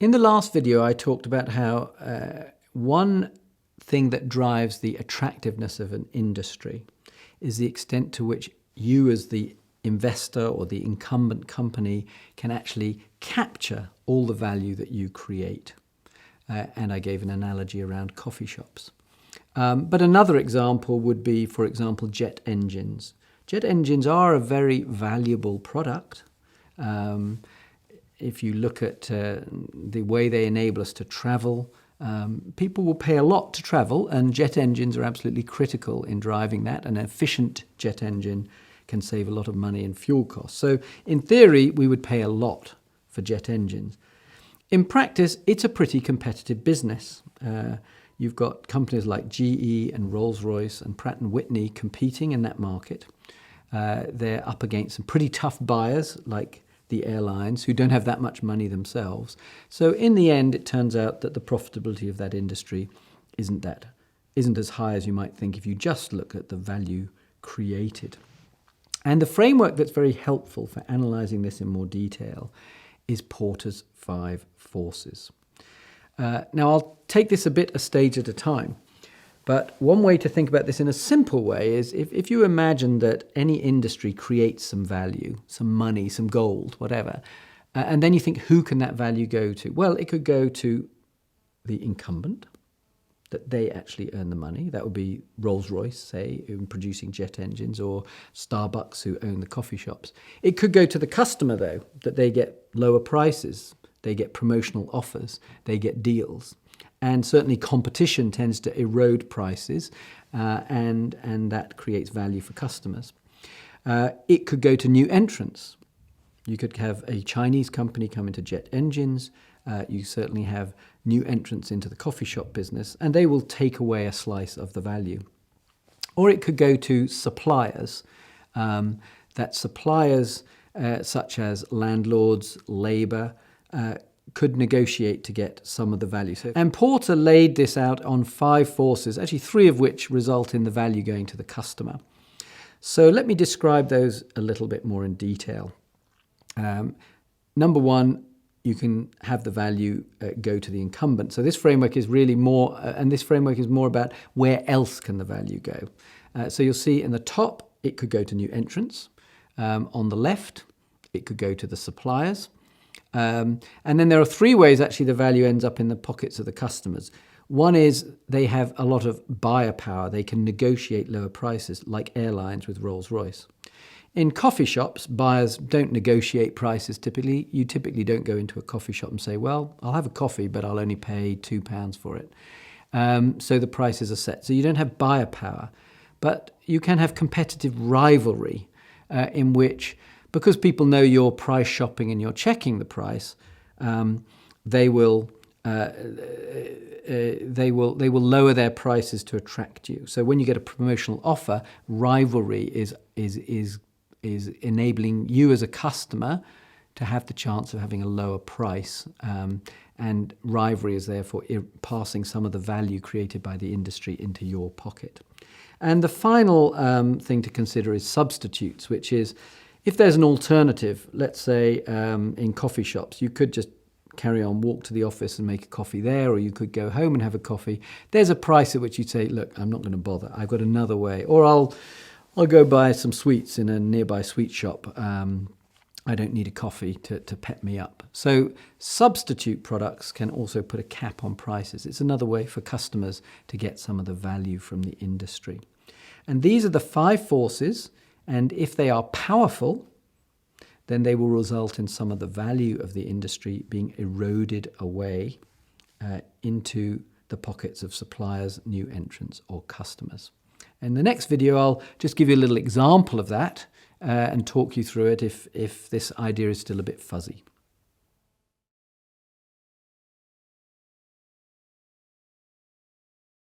In the last video, I talked about how one thing that drives the attractiveness of an industry is the extent to which you as the investor or the incumbent company can actually capture all the value that you create. And I gave an analogy around coffee shops. But another example would be, for example, jet engines. Jet engines are a very valuable product. If you look at the way they enable us to travel, people will pay a lot to travel, and jet engines are absolutely critical in driving that. An efficient jet engine can save a lot of money in fuel costs. So in theory, we would pay a lot for jet engines. In practice, it's a pretty competitive business. You've got companies like GE and Rolls-Royce and Pratt & Whitney competing in that market. They're up against some pretty tough buyers like the airlines who don't have that much money themselves. So in the end, it turns out that the profitability of that industry isn't as high as you might think if you just look at the value created. And the framework that's very helpful for analysing this in more detail is Porter's 5 forces. Now, I'll take this a stage at a time. But one way to think about this in a simple way is if you imagine that any industry creates some value, some money, some gold, whatever, and then you think, who can that value go to? Well, it could go to the incumbent, that they actually earn the money. That would be Rolls-Royce, say, in producing jet engines, or Starbucks, who own the coffee shops. It could go to the customer, though, that they get lower prices, they get promotional offers, they get deals. And certainly competition tends to erode prices, and that creates value for customers. It could go to new entrants. You could have a Chinese company come into jet engines. You certainly have new entrants into the coffee shop business, and they will take away a slice of the value. Or it could go to suppliers, that suppliers such as landlords, labour, could negotiate to get some of the value. And Porter laid this out on 5 forces, actually 3 of which result in the value going to the customer. So let me describe those a little bit more in detail. Number 1, you can have the value go to the incumbent. So this framework is really more, about where else can the value go. So you'll see in the top, it could go to new entrants. On the left, it could go to the suppliers. And then there are 3 ways actually the value ends up in the pockets of the customers. One is they have a lot of buyer power. They can negotiate lower prices, like airlines with Rolls-Royce. In coffee shops, buyers don't negotiate prices typically. You typically don't go into a coffee shop and say, well, I'll have a coffee, but I'll only pay £2 for it. So the prices are set. So you don't have buyer power. But you can have competitive rivalry in which, because people know you're price shopping and you're checking the price, they will lower their prices to attract you. So when you get a promotional offer, rivalry is enabling you as a customer to have the chance of having a lower price, and rivalry is therefore passing some of the value created by the industry into your pocket. And the final thing to consider is substitutes, which is, if there's an alternative, let's say in coffee shops, you could just carry on, walk to the office and make a coffee there, or you could go home and have a coffee. There's a price at which you'd say, look, I'm not going to bother. I've got another way. Or I'll go buy some sweets in a nearby sweet shop. I don't need a coffee to pep me up. So substitute products can also put a cap on prices. It's another way for customers to get some of the value from the industry. And these are the 5 forces. And if they are powerful, then they will result in some of the value of the industry being eroded away into the pockets of suppliers, new entrants, or customers. In the next video, I'll just give you a little example of that and talk you through it if this idea is still a bit fuzzy.